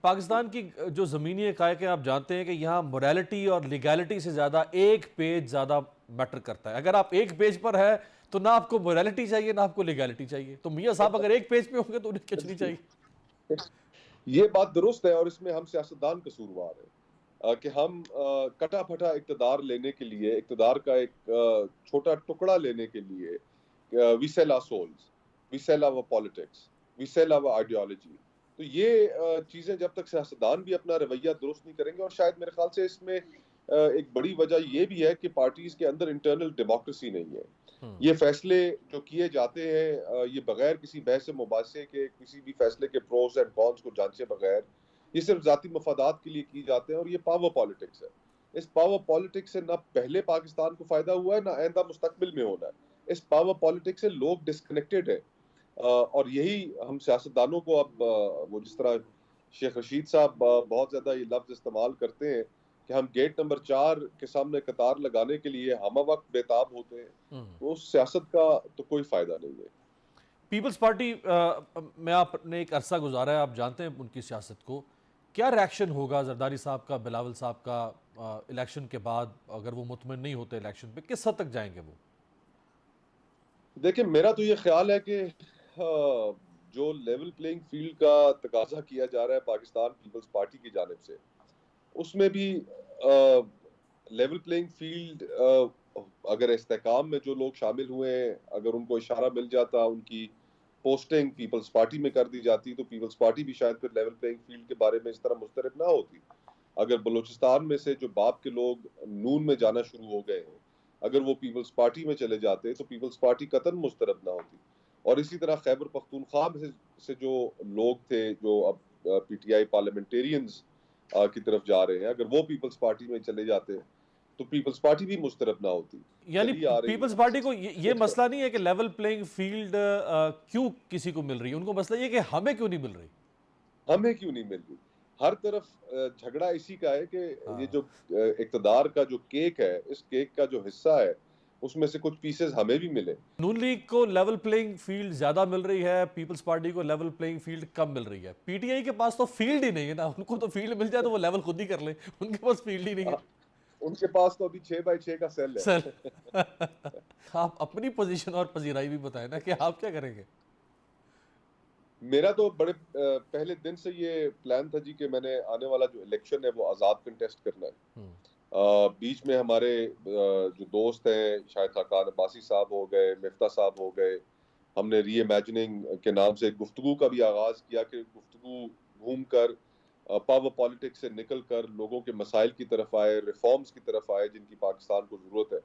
पाकिस्तान की जो ज़मीनी हक़ाइक़ है, आप जानते हैं कि यहाँ मोरालिटी और लीगैलिटी से ज़्यादा एक पेज ज़्यादा मैटर करता है। अगर आप एक पेज पर है तो ना आपको मोरालिटी चाहिए ना आपको लीगैलिटी चाहिए। तो मियाँ साहब अगर एक पेज पे होंगे तो उन्हें कुछ नहीं चाहिए। ये बात दुरुस्त है और इसमें हम सियासतदान कसूरवार हैं कि हम कटा फटा इक़्तिदार लेने के लिए, इक़्तिदार का एक छोटा टुकड़ा लेने के लिए we sell our souls, we sell our politics, we sell our ideology. तो ये चीज़ें जब तक सियासतदान भी अपना रवैया दुरुस्त नहीं करेंगे, और शायद मेरे ख्याल से इसमें एक बड़ी वजह ये भी है कि पार्टीज़ के अंदर इंटरनल डेमोक्रेसी नहीं है। ये फैसले जो किए जाते हैं ये बगैर किसी बहस मुबासे के, किसी भी फैसले के प्रोस एंड कॉन्स को जांचे बगैर, ये सिर्फ जाती मफादात के लिए की जाते हैं, और ये पावर पॉलिटिक्स है। इस पावर पॉलिटिक्स से ना पहले पाकिस्तान को फायदा हुआ है, ना आइंदा मुस्तकबिल में होना है। इस पावर पॉलिटिक्स से लोग डिस्कनेक्टेड है, और यही हम सियासतदानों को अब वो जिस तरह शेख रशीद साहब बहुत ज्यादा ये लफ्ज इस्तेमाल करते हैं कि हम गेट नंबर 4 के सामने कतार लगाने के लिए हम वक्त बेताब होते हैं, तो उस सियासत का तो कोई फायदा नहीं है। पीपल्स पार्टी में आपने एक अरसा गुजारा है, आप जानते हैं उनकी सियासत को। क्या रिएक्शन होगा जरदारी साहब का, बिलावल साहब का इलेक्शन के बाद? अगर वो मुतमिन नहीं होते इलेक्शन पे, किस हद तक जाएंगे वो? देखिए, मेरा तो ये ख्याल है कि जो लेवल प्लेइंग फील्ड का तकाजा किया जा रहा है पाकिस्तान पीपल्स पार्टी की जानिब से, उसमें भी लेवल प्लेइंग फील्ड अगर इस्तेहकाम में जो लोग शामिल हुए हैं, अगर उनको इशारा मिल जाता, उनकी पोस्टिंग पीपल्स पार्टी में कर दी जाती, तो पीपल्स पार्टी भी शायद फिर लेवल प्लेइंग फील्ड के बारे में इस तरह मुस्तरब ना होती। अगर बलूचिस्तान में से जो बाप के लोग नून में जाना शुरू हो गए हैं, अगर वो पीपल्स पार्टी में चले जाते तो पीपल्स पार्टी कतन मुस्तरब ना होती। और इसी तरह खैबर पख्तूनख्वा से जो लोग थे, जो अब पीटीआई पार्लियामेंटेरियंस की तरफ जा रहे हैं, अगर वो पीपल्स पार्टी में चले जाते तो पीपल्स पार्टी भी मुस्तरब ना होती। यानी चली आ रही पीपल्स पार्टी को ये मसला नहीं है कि लेवल प्लेइंग फील्ड क्यों किसी को मिल रही है, उनको मसला ये कि हमें क्यों नहीं मिल रही। हमें क्यों नहीं मिल रही। हर तरफ झगड़ा इसी का है कि ये जो इक़्तिदार का जो केक है, इस केक का जो हिस्सा है, उसमें से कुछ पीसेस हमें भी मिले। नून लीग को लेवल प्लेइंग फील्ड ज्यादा मिल रही है, पीपल्स पार्टी को लेवल प्लेइंग फील्ड कम मिल रही है। पीटीआई के पास तो फील्ड ही नहीं है ना, उनको तो फील्ड मिल जाए तो वो लेवल खुद ही कर ले, उनके पास फील्ड ही नहीं है। उनके पास तो अभी 6x6 का सेल है। सर आप अपनी पोजीशन और पजीराई भी बताएं ना कि आप क्या करेंगे। मेरा तो बड़े पहले दिन से ये प्लान था जी कि मैंने आने वाला जो इलेक्शन है वो आज़ाद कंटेस्ट करना है। बीच में हमारे जो दोस्त हैं, शायद खाकान अब्बासी साहब हो गए, मिफ्ता साहब हो गए, हमने री इमेजिनिंग के नाम से गुफ्तगू का भी आगाज़ किया कि गुफ्तगू घूम कर पावर पॉलिटिक्स से निकल कर लोगों के मसाइल की तरफ आए, रिफॉर्म्स की तरफ आए जिनकी पाकिस्तान को ज़रूरत है।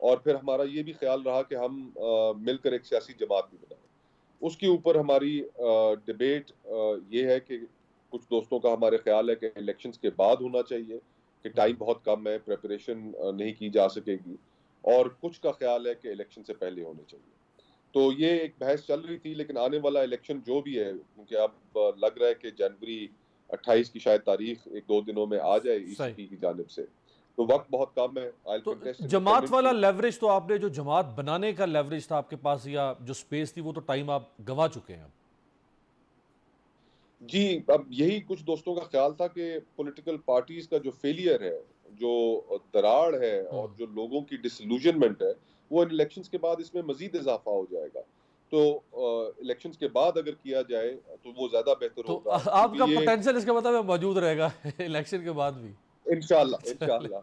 और फिर हमारा ये भी ख्याल रहा कि हम मिलकर एक सियासी जमात भी बनाएं। उसके ऊपर हमारी डिबेट ये है कि कुछ दोस्तों का हमारे ख्याल है कि इलेक्शंस के बाद होना चाहिए कि टाइम बहुत कम है, प्रिपरेशन नहीं की जा सकेगी, और कुछ का ख्याल है कि इलेक्शन से पहले होने चाहिए। तो ये एक बहस चल रही थी, लेकिन आने वाला इलेक्शन जो भी है, क्योंकि अब लग रहा है कि जनवरी 28 की शायद तारीख 1-2 दिनों में आ जाए ईसीपी की जानिब से, तो वक्त बहुत कम है। तो जमात वाला लेवरेज तो आपने, जो जमात बनाने का लेवरेज था आपके पास या जो स्पेस थी, वो तो टाइम आप गंवा चुके हैं। जी, अब यही कुछ दोस्तों का ख्याल था कि पॉलिटिकल पार्टीज का जो फेलियर है, जो दरार है और जो लोगों की डिसइल्यूजनमेंट है, वो इन इलेक्शंस के बाद इसमें मजीद इजाफा हो जाएगा। तो इलेक्शंस के बाद अगर किया जाए तो वो ज्यादा बेहतर तो होगा, आपका क्योंकि ये पोटेंशियल इसका मतलब मौजूद रहेगा इलेक्शन के बाद भी। इंशाल्लाह इंशाल्लाह